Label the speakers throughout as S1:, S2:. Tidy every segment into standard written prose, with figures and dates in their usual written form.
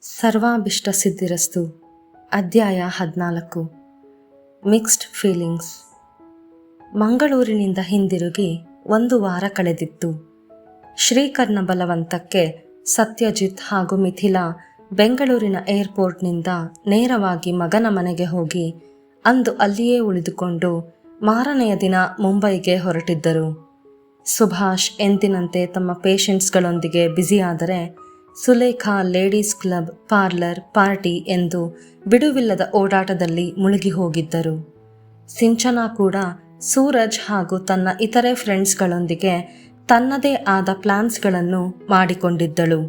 S1: ಸರ್ವಾಭಿಷ್ಟ ಸಿದ್ಧಿರಸ್ತು. ಅಧ್ಯಾಯ 14. Mixed feelings. ಮಂಗಳೂರಿನಿಂದ ಹಿಂದಿರುಗಿ 1 ವಾರ ಕಳೆದಿತ್ತು. ಶ್ರೀಕರ್ನ ಬಲವಂತಕ್ಕೆ ಸತ್ಯಜಿತ್ ಹಾಗೂ ಮಿಥಿಲಾ ಬೆಂಗಳೂರಿನ ಏರ್ಪೋರ್ಟ್ನಿಂದ ನೇರವಾಗಿ ಮಗನ ಮನೆಗೆ ಹೋಗಿ ಅಂದು ಅಲ್ಲಿಯೇ ಉಳಿದುಕೊಂಡು ಮಾರನೆಯ ದಿನ ಮುಂಬೈಗೆ ಹೊರಟಿದ್ದರು. ಸುಭಾಷ್ ಎಂದಿನಂತೆ ತಮ್ಮ ಪೇಷಂಟ್ಸ್ಗಳೊಂದಿಗೆ ಬ್ಯುಸಿಯಾದರೆ Sulekha ladies club, parlour, party ಎಂದು ಬಿಡುವಿಲ್ಲದ ಓಡಾಟದಲ್ಲಿ ಮುಳುಗಿ ಹೋಗಿದ್ದರು. ಸಿಂಚನಾ ಕೂಡ ಸೂರಜ್ ಹಾಗೂ ತನ್ನ ಇತರೆ ಫ್ರೆಂಡ್ಸ್ಗಳೊಂದಿಗೆ ತನ್ನದೇ ಆದ ಪ್ಲಾನ್ಸ್ಗಳನ್ನು ಮಾಡಿಕೊಂಡಿದ್ದಳು.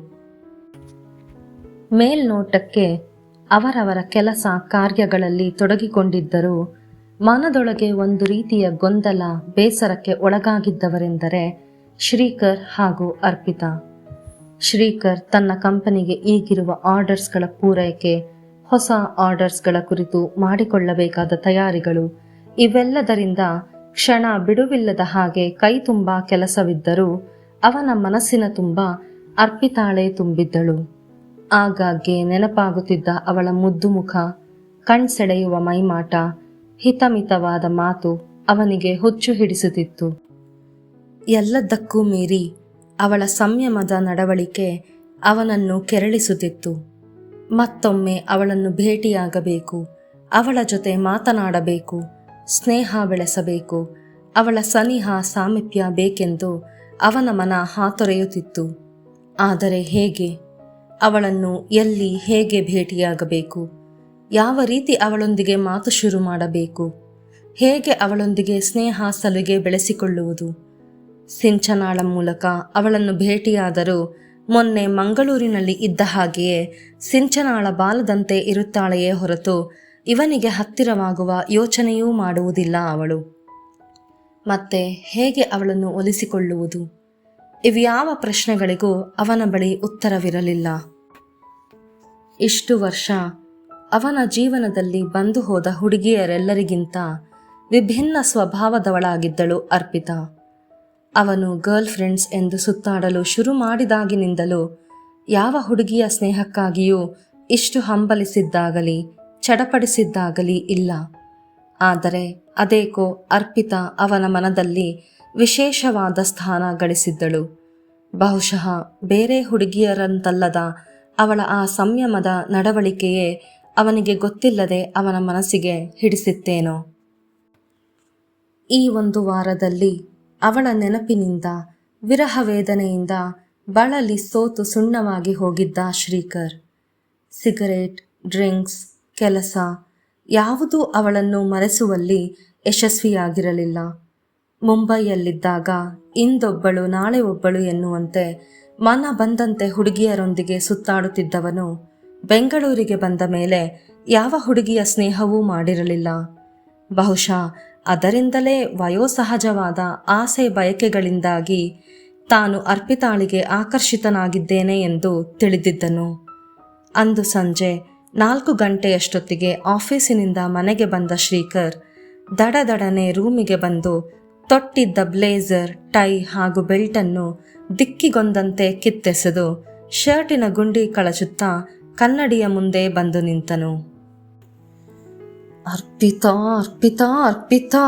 S1: ಮೇಲ್ನೋಟಕ್ಕೆ ಅವರವರ ಕೆಲಸ ಕಾರ್ಯಗಳಲ್ಲಿ ತೊಡಗಿಕೊಂಡಿದ್ದರೂ ಮನದೊಳಗೆ ಒಂದು ರೀತಿಯ ಗೊಂದಲ, ಬೇಸರಕ್ಕೆ ಒಳಗಾಗಿದ್ದವರೆಂದರೆ ಶ್ರೀಕರ್ ಹಾಗೂ ಅರ್ಪಿತಾ. ಶ್ರೀಕರ್ ತನ್ನ ಕಂಪನಿಗೆ ಈಗಿರುವ ಆರ್ಡರ್ಸ್ಗಳ ಪೂರೈಕೆ, ಹೊಸ ಆರ್ಡರ್ಸ್ಗಳ ಕುರಿತು ಮಾಡಿಕೊಳ್ಳಬೇಕಾದ ತಯಾರಿಗಳು, ಇವೆಲ್ಲದರಿಂದ ಕ್ಷಣ ಬಿಡುವಿಲ್ಲದ ಹಾಗೆ ಕೈ ತುಂಬ ಕೆಲಸವಿದ್ದರೂ ಅವನ ಮನಸ್ಸಿನ ತುಂಬ ಅರ್ಪಿತಾಳೇ ತುಂಬಿದ್ದಳು. ಆಗಾಗ್ಗೆ ನೆನಪಾಗುತ್ತಿದ್ದ ಅವಳ ಮುದ್ದು ಮುಖ, ಕಣ್ಸೆಳೆಯುವ ಮೈಮಾಟ, ಹಿತಮಿತವಾದ ಮಾತು ಅವನಿಗೆ ಹುಚ್ಚು ಹಿಡಿಸುತ್ತಿತ್ತು. ಎಲ್ಲದಕ್ಕೂ ಮೀರಿ ಅವಳ ಸಂಯಮದ ನಡವಳಿಕೆ ಅವನನ್ನು ಕೆರಳಿಸುತ್ತಿತ್ತು. ಮತ್ತೊಮ್ಮೆ ಅವಳನ್ನು ಭೇಟಿಯಾಗಬೇಕು, ಅವಳ ಜೊತೆ ಮಾತನಾಡಬೇಕು, ಸ್ನೇಹ ಬೆಳೆಸಬೇಕು, ಅವಳ ಸನಿಹ ಸಾಮೀಪ್ಯ ಬೇಕೆಂದು ಅವನ ಮನ ಹಾತೊರೆಯುತ್ತಿತ್ತು. ಆದರೆ ಹೇಗೆ? ಅವಳನ್ನು ಎಲ್ಲಿ, ಹೇಗೆ ಭೇಟಿಯಾಗಬೇಕು? ಯಾವ ರೀತಿ ಅವಳೊಂದಿಗೆ ಮಾತು ಶುರು ಮಾಡಬೇಕು? ಹೇಗೆ ಅವಳೊಂದಿಗೆ ಸ್ನೇಹ ಸಲುಗೆ ಬೆಳೆಸಿಕೊಳ್ಳುವುದು? ಸಿಂಚನಾಳ ಮೂಲಕ ಅವಳನ್ನು ಭೇಟಿಯಾದರೂ ಮೊನ್ನೆ ಮಂಗಳೂರಿನಲ್ಲಿ ಇದ್ದ ಹಾಗೆಯೇ ಸಿಂಚನಾಳ ಬಾಲದಂತೆ ಇರುತ್ತಾಳೆಯೇ ಹೊರತು ಇವನಿಗೆ ಹತ್ತಿರವಾಗುವ ಯೋಚನೆಯೂ ಮಾಡುವುದಿಲ್ಲ ಅವಳು. ಮತ್ತೆ ಹೇಗೆ ಅವಳನ್ನು ಒಲಿಸಿಕೊಳ್ಳುವುದು? ಇವ್ಯಾವ ಪ್ರಶ್ನೆಗಳಿಗೂ ಅವನ ಬಳಿ ಉತ್ತರವಿರಲಿಲ್ಲ. ಇಷ್ಟು ವರ್ಷ ಅವನ ಜೀವನದಲ್ಲಿ ಬಂದು ಹೋದ ಹುಡುಗಿಯರೆಲ್ಲರಿಗಿಂತ ವಿಭಿನ್ನ ಸ್ವಭಾವದವಳಾಗಿದ್ದಳು ಅರ್ಪಿತಾ. ಅವನು ಗರ್ಲ್ ಫ್ರೆಂಡ್ಸ್ ಎಂದು ಸುತ್ತಾಡಲು ಶುರು ಮಾಡಿದಾಗಿನಿಂದಲೂ ಯಾವ ಹುಡುಗಿಯ ಸ್ನೇಹಕ್ಕಾಗಿಯೂ ಇಷ್ಟು ಹಂಬಲಿಸಿದ್ದಾಗಲಿ ಚಡಪಡಿಸಿದ್ದಾಗಲಿ ಇಲ್ಲ. ಆದರೆ ಅದೇಕೋ ಅರ್ಪಿತಾ ಅವನ ಮನದಲ್ಲಿ ವಿಶೇಷವಾದ ಸ್ಥಾನ ಗಳಿಸಿದ್ದಳು. ಬಹುಶಃ ಬೇರೆ ಹುಡುಗಿಯರಂತಲ್ಲದ ಅವಳ ಆ ಸಂಯಮದ ನಡವಳಿಕೆಯೇ ಅವನಿಗೆ ಗೊತ್ತಿಲ್ಲದೆ ಅವನ ಮನಸ್ಸಿಗೆ ಹಿಡಿಸಿತ್ತೇನೋ. ಈ 1 ವಾರದಲ್ಲಿ ಅವಳ ನೆನಪಿನಿಂದ, ವಿರಹ ವೇದನೆಯಿಂದ ಬಳಲಿ ಸೋತು ಸುಣ್ಣವಾಗಿ ಹೋಗಿದ್ದ ಶ್ರೀಕರ್. ಸಿಗರೇಟ್, ಡ್ರಿಂಕ್ಸ್, ಕೆಲಸ ಯಾವುದೂ ಅವಳನ್ನು ಮರೆಸುವಲ್ಲಿ ಯಶಸ್ವಿಯಾಗಿರಲಿಲ್ಲ. ಮುಂಬೈಯಲ್ಲಿದ್ದಾಗ ಇಂದೊಬ್ಬಳು ನಾಳೆ ಒಬ್ಬಳು ಎನ್ನುವಂತೆ ಮನ ಬಂದಂತೆ ಹುಡುಗಿಯರೊಂದಿಗೆ ಸುತ್ತಾಡುತ್ತಿದ್ದವನು ಬೆಂಗಳೂರಿಗೆ ಬಂದ ಮೇಲೆ ಯಾವ ಹುಡುಗಿಯ ಸ್ನೇಹವೂ ಮಾಡಿರಲಿಲ್ಲ. ಬಹುಶಃ ಅದರಿಂದಲೇ ವಯೋಸಹಜವಾದ ಆಸೆ ಬಯಕೆಗಳಿಂದಾಗಿ ತಾನು ಅರ್ಪಿತಾಳಿಗೆ ಆಕರ್ಷಿತನಾಗಿದ್ದೇನೆ ಎಂದು ತಿಳಿದಿದ್ದನು. ಅಂದು ಸಂಜೆ 4 ಗಂಟೆಯಷ್ಟೊತ್ತಿಗೆ ಆಫೀಸಿನಿಂದ ಮನೆಗೆ ಬಂದ ಶ್ರೀಕರ್ ದಡದಡನೆ ರೂಮಿಗೆ ಬಂದು ತೊಟ್ಟಿದ್ದ ಬ್ಲೇಸರ್, ಟೈ ಹಾಗೂ ಬೆಲ್ಟನ್ನು ದಿಕ್ಕಿಗೊಂದಂತೆ ಕಿತ್ತೆಸೆದು ಶರ್ಟಿನ ಗುಂಡಿ ಕಳಚುತ್ತಾ ಕನ್ನಡಿಯ ಮುಂದೆ ಬಂದು ನಿಂತನು. ಅರ್ಪಿತಾ, ಅರ್ಪಿತಾ, ಅರ್ಪಿತಾ,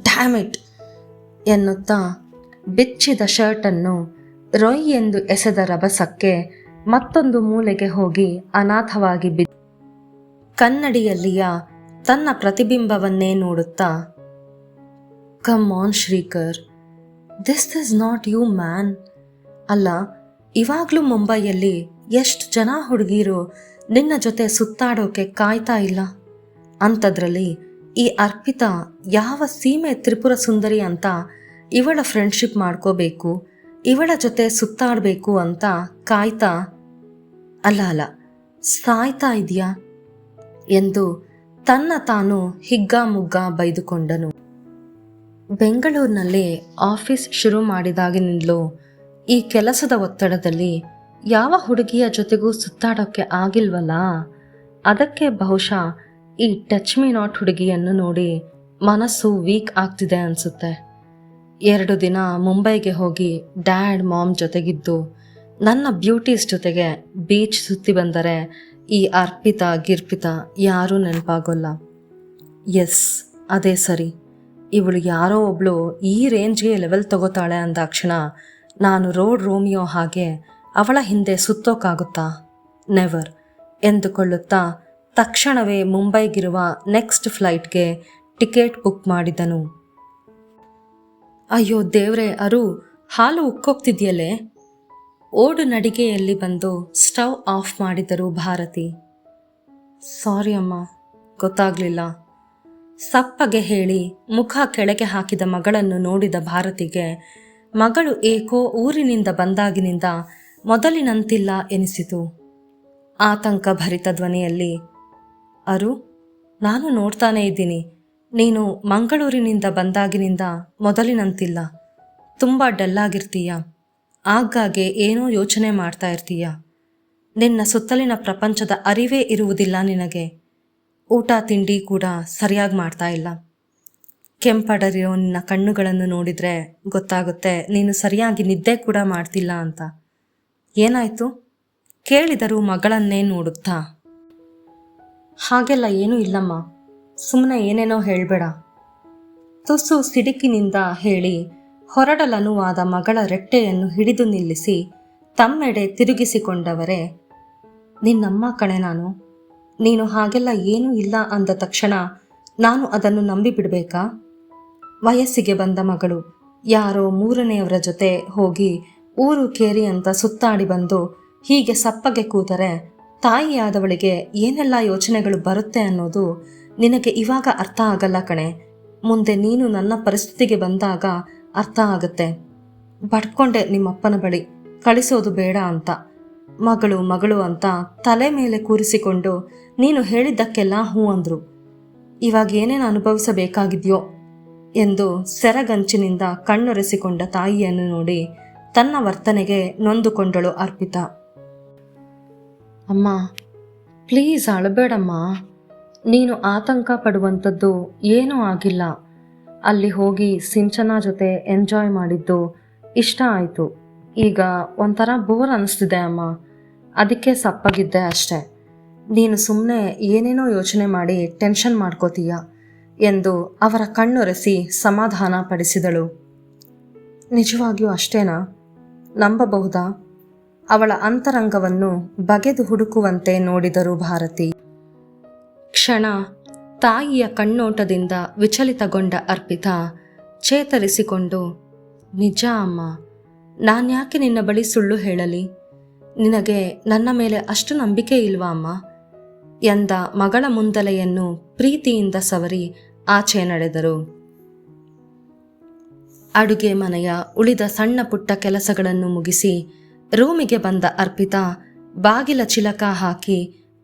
S1: ಡ್ಯಾಮ್ ಇಟ್ ಎನ್ನುತ್ತಾ ಬಿಚ್ಚಿದ ಶರ್ಟನ್ನು ರೊಯ್ ಎಂದು ಎಸೆದ ರಭಸಕ್ಕೆ ಮತ್ತೊಂದು ಮೂಲೆಗೆ ಹೋಗಿ ಅನಾಥವಾಗಿ ಬಿದ್ದ ಕನ್ನಡಿಯಲ್ಲಿಯ ತನ್ನ ಪ್ರತಿಬಿಂಬವನ್ನೇ ನೋಡುತ್ತಾ, come on Shrikar, this is not you man. ಅಲ್ಲ, ಇವಾಗಲೂ ಮುಂಬೈಯಲ್ಲಿ ಎಷ್ಟು ಜನ ಹುಡುಗಿರು ನಿನ್ನ ಜೊತೆ ಸುತ್ತಾಡೋಕೆ ಕಾಯ್ತಾ ಇಲ್ಲ. ಅಂಥದ್ರಲ್ಲಿ ಈ ಅರ್ಪಿತಾ ಯಾವ ಸೀಮೆ ತ್ರಿಪುರ ಸುಂದರಿ ಅಂತ ಇವಳ ಫ್ರೆಂಡ್ಶಿಪ್ ಮಾಡ್ಕೋಬೇಕು, ಇವಳ ಜೊತೆ ಸುತ್ತಾಡಬೇಕು ಅಂತ ಕಾಯ್ತಾ ಅಲ್ಲ ಸಾಯ್ತಾ ಇದೆಯಾ ಎಂದು ತನ್ನ ತಾನು ಹಿಗ್ಗಾಮುಗ್ಗ ಬೈದುಕೊಂಡನು. ಬೆಂಗಳೂರಿನಲ್ಲಿ ಆಫೀಸ್ ಶುರು ಮಾಡಿದಾಗಿನಿಂದಲೂ ಈ ಕೆಲಸದ ಒತ್ತಡದಲ್ಲಿ ಯಾವ ಹುಡುಗಿಯ ಜೊತೆಗೂ ಸುತ್ತಾಡೋಕ್ಕೆ ಆಗಿಲ್ವಲ್ಲ. ಅದಕ್ಕೆ ಬಹುಶಃ ಈ ಟಚ್ ಮೀ ನಾಟ್ ಹುಡುಗಿಯನ್ನು ನೋಡಿ ಮನಸ್ಸು ವೀಕ್ ಆಗ್ತಿದೆ ಅನಿಸುತ್ತೆ. 2 ದಿನ ಮುಂಬೈಗೆ ಹೋಗಿ ಡ್ಯಾಡ್ ಮಾಮ್ ಜೊತೆಗಿದ್ದು ನನ್ನ ಬ್ಯೂಟೀಸ್ ಜೊತೆಗೆ ಬೀಚ್ ಸುತ್ತಿ ಬಂದರೆ ಈ ಅರ್ಪಿತಾ ಗಿರ್ಪಿತಾ ಯಾರೂ ನೆನಪಾಗೋಲ್ಲ. ಎಸ್, ಅದೇ ಸರಿ. ಇವಳು ಯಾರೋ ಒಬ್ಳು ಈ ರೇಂಜ್ಗೆ ಲೆವೆಲ್ ತಗೋತಾಳೆ ಅಂದಾಕ್ಷಣ ನಾನು ರೋಡ್ ರೋಮಿಯೋ ಹಾಗೆ ಅವಳ ಹಿಂದೆ ಸುತ್ತೋಕ್ಕಾಗುತ್ತಾ? ನೆವರ್ ಎಂದುಕೊಳ್ಳುತ್ತಾ ತಕ್ಷಣವೇ ಮುಂಬೈಗಿರುವ ನೆಕ್ಸ್ಟ್ ಫ್ಲೈಟ್ಗೆ ಟಿಕೆಟ್ ಬುಕ್ ಮಾಡಿದನು. ಅಯ್ಯೋ ದೇವ್ರೆ, ಅರು, ಹಾಲು ಉಕ್ಕೋಗ್ತಿದ್ಯಲ್ಲೇ. ಓಡು ನಡಿಗೆಯಲ್ಲಿ ಬಂದು ಸ್ಟವ್ ಆಫ್ ಮಾಡಿದರು ಭಾರತಿ. ಸಾರಿ ಅಮ್ಮ, ಗೊತ್ತಾಗಲಿಲ್ಲ. ಸಪ್ಪಗೆ ಹೇಳಿ ಮುಖ ಕೆಳಗೆ ಹಾಕಿದ ಮಗಳನ್ನು ನೋಡಿದ ಭಾರತಿಗೆ ಮಗಳು ಏಕೋ ಊರಿನಿಂದ ಬಂದಾಗಿನಿಂದ ಮೊದಲಿನಂತಿಲ್ಲ ಎನಿಸಿತು. ಆತಂಕ ಭರಿತ ಧ್ವನಿಯಲ್ಲಿ, ಅರು, ನಾನು ನೋಡ್ತಾನೇ ಇದ್ದೀನಿ. ನೀನು ಮಂಗಳೂರಿನಿಂದ ಬಂದಾಗಿನಿಂದ ಮೊದಲಿನಂತಿಲ್ಲ. ತುಂಬ ಡಲ್ಲಾಗಿರ್ತೀಯ. ಆಗಾಗ್ಗೆ ಏನೋ ಯೋಚನೆ ಮಾಡ್ತಾ ಇರ್ತೀಯ. ನಿನ್ನ ಸುತ್ತಲಿನ ಪ್ರಪಂಚದ ಅರಿವೇ ಇರುವುದಿಲ್ಲ ನಿನಗೆ. ಊಟ ತಿಂಡಿ ಕೂಡ ಸರಿಯಾಗಿ ಮಾಡ್ತಾ ಇಲ್ಲ. ಕೆಂಪಡರಿರೋ ನಿನ್ನ ಕಣ್ಣುಗಳನ್ನು ನೋಡಿದರೆ ಗೊತ್ತಾಗುತ್ತೆ ನೀನು ಸರಿಯಾಗಿ ನಿದ್ದೆ ಕೂಡ ಮಾಡ್ತಿಲ್ಲ ಅಂತ. ಏನಾಯಿತು? ಕೇಳಿದರೂ ಮಗಳನ್ನೇ ನೋಡುತ್ತಾ. ಹಾಗೆಲ್ಲ ಏನೂ ಇಲ್ಲಮ್ಮ, ಸುಮ್ಮನೆ ಏನೇನೋ ಹೇಳಬೇಡ. ತುಸು ಸಿಡಿಕಿನಿಂದ ಹೇಳಿ ಹೊರಡಲನುವಾದ ಮಗಳ ರೆಟ್ಟೆಯನ್ನು ಹಿಡಿದು ನಿಲ್ಲಿಸಿ ತಮ್ಮೆಡೆ ತಿರುಗಿಸಿಕೊಂಡವರೇ, ನಿನ್ನಮ್ಮ ಕಣೆ ನಾನು. ನೀನು ಹಾಗೆಲ್ಲ ಏನೂ ಇಲ್ಲ ಅಂದ ತಕ್ಷಣ ನಾನು ಅದನ್ನು ನಂಬಿಬಿಡಬೇಕಾ? ವಯಸ್ಸಿಗೆ ಬಂದ ಮಗಳು ಯಾರೋ ಮೂರನೆಯವರ ಜೊತೆ ಹೋಗಿ ಊರು ಕೇರಿ ಅಂತ ಸುತ್ತಾಡಿ ಬಂದು ಹೀಗೆ ಸಪ್ಪಗೆ ಕೂತರೆ ತಾಯಿಯಾದವಳಿಗೆ ಏನೆಲ್ಲ ಯೋಚನೆಗಳು ಬರುತ್ತೆ ಅನ್ನೋದು ನಿನಗೆ ಇವಾಗ ಅರ್ಥ ಆಗಲ್ಲ ಕಣೆ. ಮುಂದೆ ನೀನು ನನ್ನ ಪರಿಸ್ಥಿತಿಗೆ ಬಂದಾಗ ಅರ್ಥ ಆಗುತ್ತೆ. ಬಡ್ಕೊಂಡೆ ನಿಮ್ಮಪ್ಪನ ಬಳಿ ಕಳಿಸೋದು ಬೇಡ ಅಂತ. ಮಗಳು ಮಗಳು ಅಂತ ತಲೆ ಮೇಲೆ ಕೂರಿಸಿಕೊಂಡು ನೀನು ಹೇಳಿದ್ದಕ್ಕೆಲ್ಲ ಹೂ ಅಂದ್ರು. ಇವಾಗ ಏನೇನು ಅನುಭವಿಸಬೇಕಾಗಿದೆಯೋ ಎಂದು ಸೆರಗಂಚಿನಿಂದ ಕಣ್ಣೊರೆಸಿಕೊಂಡ ತಾಯಿಯನ್ನು ನೋಡಿ ತನ್ನ ವರ್ತನೆಗೆ ನೊಂದುಕೊಂಡಳು ಅರ್ಪಿತಾ. ಅಮ್ಮ, ಪ್ಲೀಸ್ ಅಳಬೇಡಮ್ಮ. ನೀನು ಆತಂಕ ಪಡುವಂಥದ್ದು ಏನೂ ಆಗಿಲ್ಲ. ಅಲ್ಲಿ ಹೋಗಿ ಸಿಂಚನಾ ಜೊತೆ ಎಂಜಾಯ್ ಮಾಡಿದ್ದು ಇಷ್ಟ ಆಯಿತು. ಈಗ ಒಂಥರ ಬೋರ್ ಅನ್ನಿಸ್ತಿದೆ ಅಮ್ಮ, ಅದಕ್ಕೆ ಸಪ್ಪಗಿದ್ದೆ ಅಷ್ಟೆ. ನೀನು ಸುಮ್ಮನೆ ಏನೇನೋ ಯೋಚನೆ ಮಾಡಿ ಟೆನ್ಷನ್ ಮಾಡ್ಕೋತೀಯ ಎಂದು ಅವರ ಕಣ್ಣೊರೆಸಿ ಸಮಾಧಾನ ಪಡಿಸಿದಳು. ನಿಜವಾಗಿಯೂ ಅಷ್ಟೇನಾ? ನಂಬಬಹುದಾ? ಅವಳ ಅಂತರಂಗವನ್ನು ಬಗೆದು ಹುಡುಕುವಂತೆ ನೋಡಿದರು ಭಾರತಿ. ಕ್ಷಣ ತಾಯಿಯ ಕಣ್ಣೋಟದಿಂದ ವಿಚಲಿತಗೊಂಡ ಅರ್ಪಿತಾ ಚೇತರಿಸಿಕೊಂಡು, ನಿಜ ಅಮ್ಮ, ನಾನ್ಯಾಕೆ ನಿನ್ನ ಬಳಿ ಸುಳ್ಳು ಹೇಳಲಿ? ನಿನಗೆ ನನ್ನ ಮೇಲೆ ಅಷ್ಟು ನಂಬಿಕೆ ಇಲ್ವಾ ಅಮ್ಮ ಎಂದ ಮಗಳ ಮುಂದಲೆಯನ್ನು ಪ್ರೀತಿಯಿಂದ ಸವರಿ ಆಚೆ ನಡೆದರು. ಅಡುಗೆ ಮನೆಯ ಉಳಿದ ಸಣ್ಣ ಪುಟ್ಟ ಕೆಲಸಗಳನ್ನು ಮುಗಿಸಿ ರೂಮಿಗೆ ಬಂದ ಅರ್ಪಿತಾ ಬಾಗಿಲ ಚಿಲಕ ಹಾಕಿ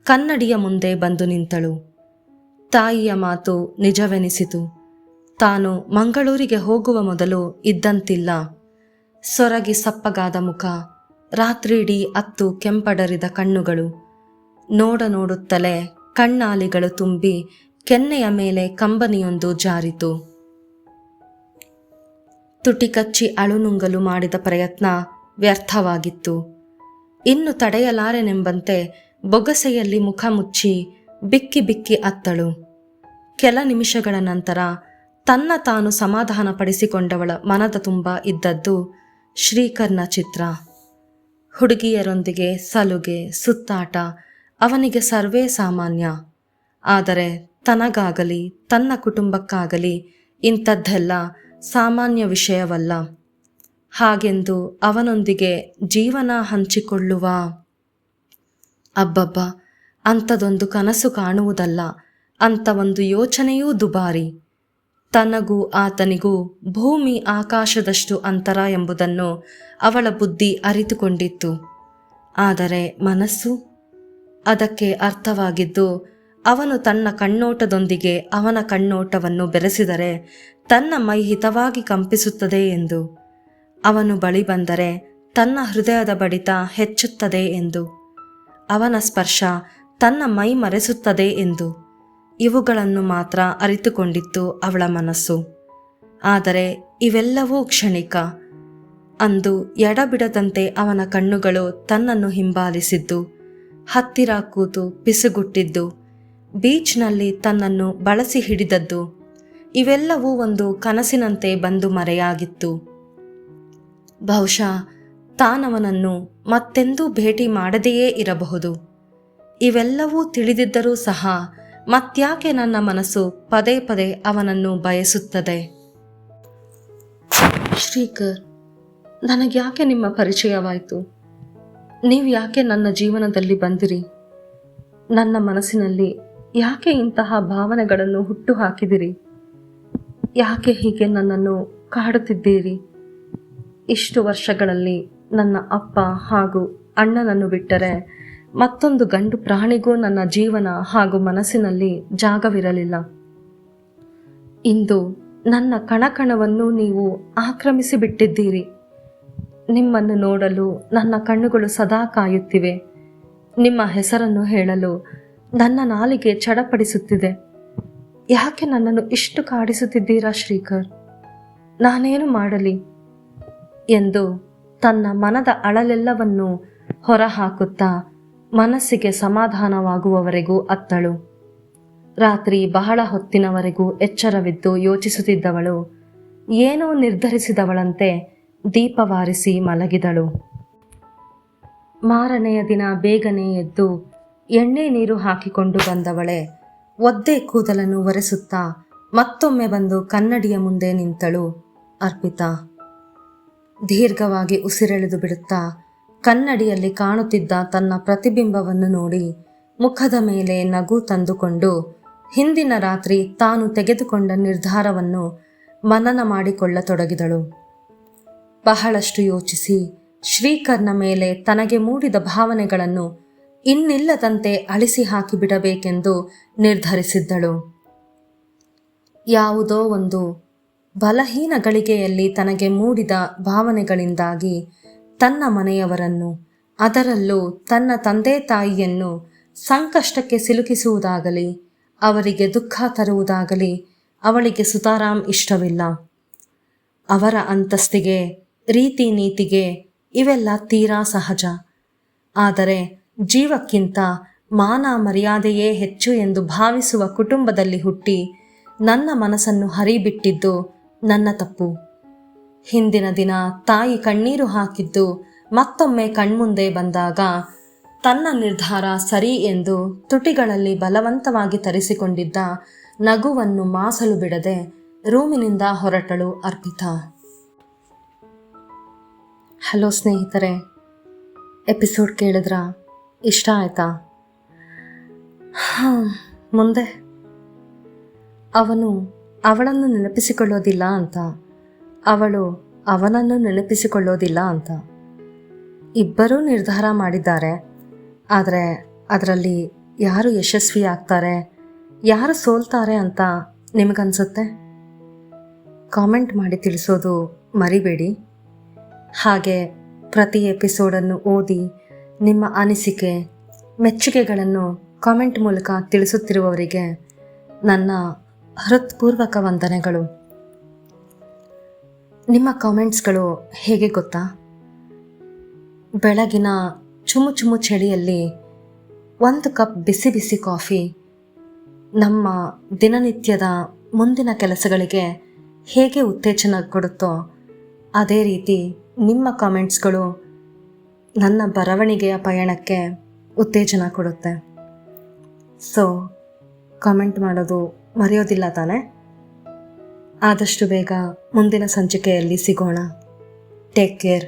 S1: ಕನ್ನಡಿಯ ಮುಂದೆ ಬಂದು ನಿಂತಳು. ತಾಯಿಯ ಮಾತು ನಿಜವೆನಿಸಿತು. ತಾನು ಮಂಗಳೂರಿಗೆ ಹೋಗುವ ಮೊದಲು ಇದ್ದಂತಿಲ್ಲ. ಸೊರಗಿ ಸಪ್ಪಗಾದ ಮುಖ, ರಾತ್ರಿಯಿಡೀ ಅತ್ತು ಕೆಂಪಡರಿದ ಕಣ್ಣುಗಳು, ನೋಡುತ್ತಲೇ ಕಣ್ಣಾಲಿಗಳು ತುಂಬಿ ಕೆನ್ನೆಯ ಮೇಲೆ ಕಂಬನಿಯೊಂದು ಜಾರಿತು. ತುಟಿ ಕಚ್ಚಿ ಅಳುನುಂಗಲು ಮಾಡಿದ ಪ್ರಯತ್ನ ವ್ಯರ್ಥವಾಗಿತ್ತು. ಇನ್ನು ತಡೆಯಲಾರೆನೆಂಬಂತೆ ಬೊಗಸೆಯಲ್ಲಿ ಮುಖ ಮುಚ್ಚಿ ಬಿಕ್ಕಿ ಬಿಕ್ಕಿ ಅತ್ತಳು. ಕೆಲ ನಿಮಿಷಗಳ ನಂತರ ತನ್ನ ತಾನು ಸಮಾಧಾನ ಪಡಿಸಿಕೊಂಡವಳ ಮನದ ತುಂಬ ಇದ್ದದ್ದು ಶ್ರೀಕರ್ನ ಚಿತ್ರ. ಹುಡುಗಿಯರೊಂದಿಗೆ ಸಲುಗೆ ಸುತ್ತಾಟ ಅವನಿಗೆ ಸರ್ವೇ ಸಾಮಾನ್ಯ. ಆದರೆ ತನಗಾಗಲಿ ತನ್ನ ಕುಟುಂಬಕ್ಕಾಗಲಿ ಇಂಥದ್ದೆಲ್ಲ ಸಾಮಾನ್ಯ ವಿಷಯವಲ್ಲ. ಹಾಗೆಂದು ಅವನೊಂದಿಗೆ ಜೀವನ ಹಂಚಿಕೊಳ್ಳುವ ಅಬ್ಬಬ್ಬ, ಅಂಥದೊಂದು ಕನಸು ಕಾಣುವುದಲ್ಲ, ಅಂಥ ಒಂದು ಯೋಚನೆಯೂ ದುಬಾರಿ. ತನಗೂ ಆತನಿಗೂ ಭೂಮಿ ಆಕಾಶದಷ್ಟು ಅಂತರ ಎಂಬುದನ್ನು ಅವಳ ಬುದ್ಧಿ ಅರಿತುಕೊಂಡಿತ್ತು. ಆದರೆ ಮನಸ್ಸು, ಅದಕ್ಕೆ ಅರ್ಥವಾಗಿದ್ದು ಅವನು ತನ್ನ ಕಣ್ಣೋಟದೊಂದಿಗೆ ಅವನ ಕಣ್ಣೋಟವನ್ನು ಬೆರೆಸಿದರೆ ತನ್ನ ಮೈ ಹಿತವಾಗಿ ಕಂಪಿಸುತ್ತದೆ ಎಂದು, ಅವನು ಬಳಿ ಬಂದರೆ ತನ್ನ ಹೃದಯದ ಬಡಿತ ಹೆಚ್ಚುತ್ತದೆ ಎಂದು, ಅವನ ಸ್ಪರ್ಶ ತನ್ನ ಮೈ ಮರೆಸುತ್ತದೆ ಎಂದು, ಇವುಗಳನ್ನು ಮಾತ್ರ ಅರಿತುಕೊಂಡಿತ್ತು ಅವಳ ಮನಸ್ಸು. ಆದರೆ ಇವೆಲ್ಲವೂ ಕ್ಷಣಿಕ. ಅಂದು ಎಡಬಿಡದಂತೆ ಅವನ ಕಣ್ಣುಗಳು ತನ್ನನ್ನು ಹಿಂಬಾಲಿಸಿದ್ದು, ಹತ್ತಿರ ಕೂತು ಪಿಸುಗುಟ್ಟಿದ್ದು, ಬೀಚ್ನಲ್ಲಿ ತನ್ನನ್ನು ಬಳಸಿ ಹಿಡಿದದ್ದು, ಇವೆಲ್ಲವೂ ಒಂದು ಕನಸಿನಂತೆ ಬಂದು ಮರೆಯಾಗಿತ್ತು. ಬಹುಶಃ ತಾನವನನ್ನು ಮತ್ತೆಂದೂ ಭೇಟಿ ಮಾಡದೆಯೇ ಇರಬಹುದು. ಇವೆಲ್ಲವೂ ತಿಳಿದಿದ್ದರೂ ಸಹ ಮತ್ಯಾಕೆ ನನ್ನ ಮನಸ್ಸು ಪದೇ ಪದೇ ಅವನನ್ನು ಬಯಸುತ್ತದೆ? ಶ್ರೀಕರ್, ನನಗ್ಯಾಕೆ ನಿಮ್ಮ ಪರಿಚಯವಾಯಿತು? ನೀವು ಯಾಕೆ ನನ್ನ ಜೀವನದಲ್ಲಿ ಬಂದಿರಿ? ನನ್ನ ಮನಸ್ಸಿನಲ್ಲಿ ಯಾಕೆ ಇಂತಹ ಭಾವನೆಗಳನ್ನು ಹುಟ್ಟು ಹಾಕಿದಿರಿ? ಯಾಕೆ ಹೀಗೆ ನನ್ನನ್ನು ಕಾಡುತ್ತಿದ್ದೀರಿ? ಇಷ್ಟು ವರ್ಷಗಳಲ್ಲಿ ನನ್ನ ಅಪ್ಪ ಹಾಗೂ ಅಣ್ಣನನ್ನು ಬಿಟ್ಟರೆ ಮತ್ತೊಂದು ಗಂಡು ಪ್ರಾಣಿಗೂ ನನ್ನ ಜೀವನ ಹಾಗೂ ಮನಸ್ಸಿನಲ್ಲಿ ಜಾಗವಿರಲಿಲ್ಲ. ಇಂದು ನನ್ನ ಕಣಕಣವನ್ನು ನೀವು ಆಕ್ರಮಿಸಿ ಬಿಟ್ಟಿದ್ದೀರಿ. ನಿಮ್ಮನ್ನು ನೋಡಲು ನನ್ನ ಕಣ್ಣುಗಳು ಸದಾ ಕಾಯುತ್ತಿವೆ. ನಿಮ್ಮ ಹೆಸರನ್ನು ಹೇಳಲು ನನ್ನ ನಾಲಿಗೆ ಚಡಪಡಿಸುತ್ತಿದೆ. ಯಾಕೆ ನನ್ನನ್ನು ಇಷ್ಟು ಕಾಡಿಸುತ್ತಿದ್ದೀರಾ ಶ್ರೀಕರ್? ನಾನೇನು ಮಾಡಲಿ ಎಂದು ತನ್ನ ಮನದ ಅಳಲೆಲ್ಲವನ್ನು ಹೊರಹಾಕುತ್ತಾ ಮನಸ್ಸಿಗೆ ಸಮಾಧಾನವಾಗುವವರೆಗೂ ಅತ್ತಳು. ರಾತ್ರಿ ಬಹಳ ಹೊತ್ತಿನವರೆಗೂ ಎಚ್ಚರವಿದ್ದು ಯೋಚಿಸುತ್ತಿದ್ದವಳು ಏನೋ ನಿರ್ಧರಿಸಿದವಳಂತೆ ದೀಪವಾರಿಸಿ ಮಲಗಿದಳು. ಮಾರನೆಯ ದಿನ ಬೇಗನೆ ಎದ್ದು ಎಣ್ಣೆ ನೀರು ಹಾಕಿಕೊಂಡು ಬಂದವಳೆ ಒದ್ದೆ ಕೂದಲನ್ನು ಒರೆಸುತ್ತಾ ಮತ್ತೊಮ್ಮೆ ಬಂದು ಕನ್ನಡಿಯ ಮುಂದೆ ನಿಂತಳು ಅರ್ಪಿತಾ. ದೀರ್ಘವಾಗಿ ಉಸಿರೆಳೆದು ಬಿಡುತ್ತಾ ಕನ್ನಡಿಯಲ್ಲಿ ಕಾಣುತ್ತಿದ್ದ ತನ್ನ ಪ್ರತಿಬಿಂಬವನ್ನು ನೋಡಿ ಮುಖದ ಮೇಲೆ ನಗು ತಂದುಕೊಂಡು ಹಿಂದಿನ ರಾತ್ರಿ ತಾನು ತೆಗೆದುಕೊಂಡ ನಿರ್ಧಾರವನ್ನು ಮನನ ಮಾಡಿಕೊಳ್ಳತೊಡಗಿದಳು. ಬಹಳಷ್ಟು ಯೋಚಿಸಿ ಶ್ರೀಕರ್ನ ಮೇಲೆ ತನಗೆ ಮೂಡಿದ ಭಾವನೆಗಳನ್ನು ಇನ್ನಿಲ್ಲದಂತೆ ಅಳಿಸಿ ಹಾಕಿಬಿಡಬೇಕೆಂದು ನಿರ್ಧರಿಸಿದ್ದಳು. ಯಾವುದೋ ಒಂದು ಬಲಹೀನ ಗಳಿಗೆಯಲ್ಲಿ ತನಗೆ ಮೂಡಿದ ಭಾವನೆಗಳಿಂದಾಗಿ ತನ್ನ ಮನೆಯವರನ್ನು, ಅದರಲ್ಲೂ ತನ್ನ ತಂದೆ ತಾಯಿಯನ್ನು ಸಂಕಷ್ಟಕ್ಕೆ ಸಿಲುಕಿಸುವುದಾಗಲಿ ಅವರಿಗೆ ದುಃಖ ತರುವುದಾಗಲಿ ಅವಳಿಗೆ ಸುತಾರಾಮ್ ಇಷ್ಟವಿಲ್ಲ. ಅವರ ಅಂತಸ್ತಿಗೆ, ರೀತಿ ನೀತಿಗೆ ಇವೆಲ್ಲ ತೀರಾ ಸಹಜ. ಆದರೆ ಜೀವಕ್ಕಿಂತ ಮಾನ ಮರ್ಯಾದೆಯೇ ಹೆಚ್ಚು ಎಂದು ಭಾವಿಸುವ ಕುಟುಂಬದಲ್ಲಿ ಹುಟ್ಟಿ ನನ್ನ ಮನಸ್ಸನ್ನು ಹರಿಬಿಟ್ಟಿದ್ದು ನನ್ನ ತಪ್ಪು. ಹಿಂದಿನ ದಿನ ತಾಯಿ ಕಣ್ಣೀರು ಹಾಕಿದ್ದು ಮತ್ತೊಮ್ಮೆ ಕಣ್ಮುಂದೆ ಬಂದಾಗ ತನ್ನ ನಿರ್ಧಾರ ಸರಿ ಎಂದು ತುಟಿಗಳಲ್ಲಿ ಬಲವಂತವಾಗಿ ತರಿಸಿಕೊಂಡಿದ್ದ ನಗುವನ್ನು ಮಾಸಲು ಬಿಡದೆ ರೂಮಿನಿಂದ ಹೊರಟಳು ಅರ್ಪಿತಾ. ಹಲೋ ಸ್ನೇಹಿತರೆ, ಎಪಿಸೋಡ್ ಕೇಳಿದ್ರಾ? ಇಷ್ಟ ಆಯ್ತಾ? ಮುಂದೆ ಅವನು ಅವಳನ್ನು ನೆನಪಿಸಿಕೊಳ್ಳೋದಿಲ್ಲ ಅಂತ, ಅವಳು ಅವನನ್ನು ನೆನಪಿಸಿಕೊಳ್ಳೋದಿಲ್ಲ ಅಂತ ಇಬ್ಬರೂ ನಿರ್ಧಾರ ಮಾಡಿದ್ದಾರೆ. ಆದರೆ ಅದರಲ್ಲಿ ಯಾರು ಯಶಸ್ವಿ ಆಗ್ತಾರೆ, ಯಾರು ಸೋಲ್ತಾರೆ ಅಂತ ನಿಮಗನ್ಸುತ್ತೆ? ಕಾಮೆಂಟ್ ಮಾಡಿ ತಿಳಿಸೋದು ಮರಿಬೇಡಿ. ಹಾಗೆ ಪ್ರತಿ ಎಪಿಸೋಡನ್ನು ಓದಿ ನಿಮ್ಮ ಅನಿಸಿಕೆ, ಮೆಚ್ಚುಗೆಗಳನ್ನು ಕಾಮೆಂಟ್ ಮೂಲಕ ತಿಳಿಸುತ್ತಿರುವವರಿಗೆ ನನ್ನ ಹೃತ್ಪೂರ್ವಕ ವಂದನೆಗಳು. ನಿಮ್ಮ ಕಾಮೆಂಟ್ಸ್ಗಳು ಹೇಗೆ ಗೊತ್ತಾ? ಬೆಳಗಿನ ಚುಮು ಚುಮು ಚಳಿಯಲ್ಲಿ ಒಂದು ಕಪ್ ಬಿಸಿ ಬಿಸಿ ಕಾಫಿ ನಮ್ಮ ದಿನನಿತ್ಯದ ಮುಂದಿನ ಕೆಲಸಗಳಿಗೆ ಹೇಗೆ ಉತ್ತೇಜನ ಕೊಡುತ್ತೋ ಅದೇ ರೀತಿ ನಿಮ್ಮ ಕಾಮೆಂಟ್ಸ್ಗಳು ನನ್ನ ಬರವಣಿಗೆಯ ಪಯಣಕ್ಕೆ ಉತ್ತೇಜನ ಕೊಡುತ್ತೆ. ಸೊ ಕಾಮೆಂಟ್ ಮಾಡೋದು ಮರೆಯೋದಿಲ್ಲ ತಾನೆ? ಆದಷ್ಟು ಬೇಗ ಮುಂದಿನ ಸಂಚಿಕೆಯಲ್ಲಿ ಸಿಗೋಣ. Take care.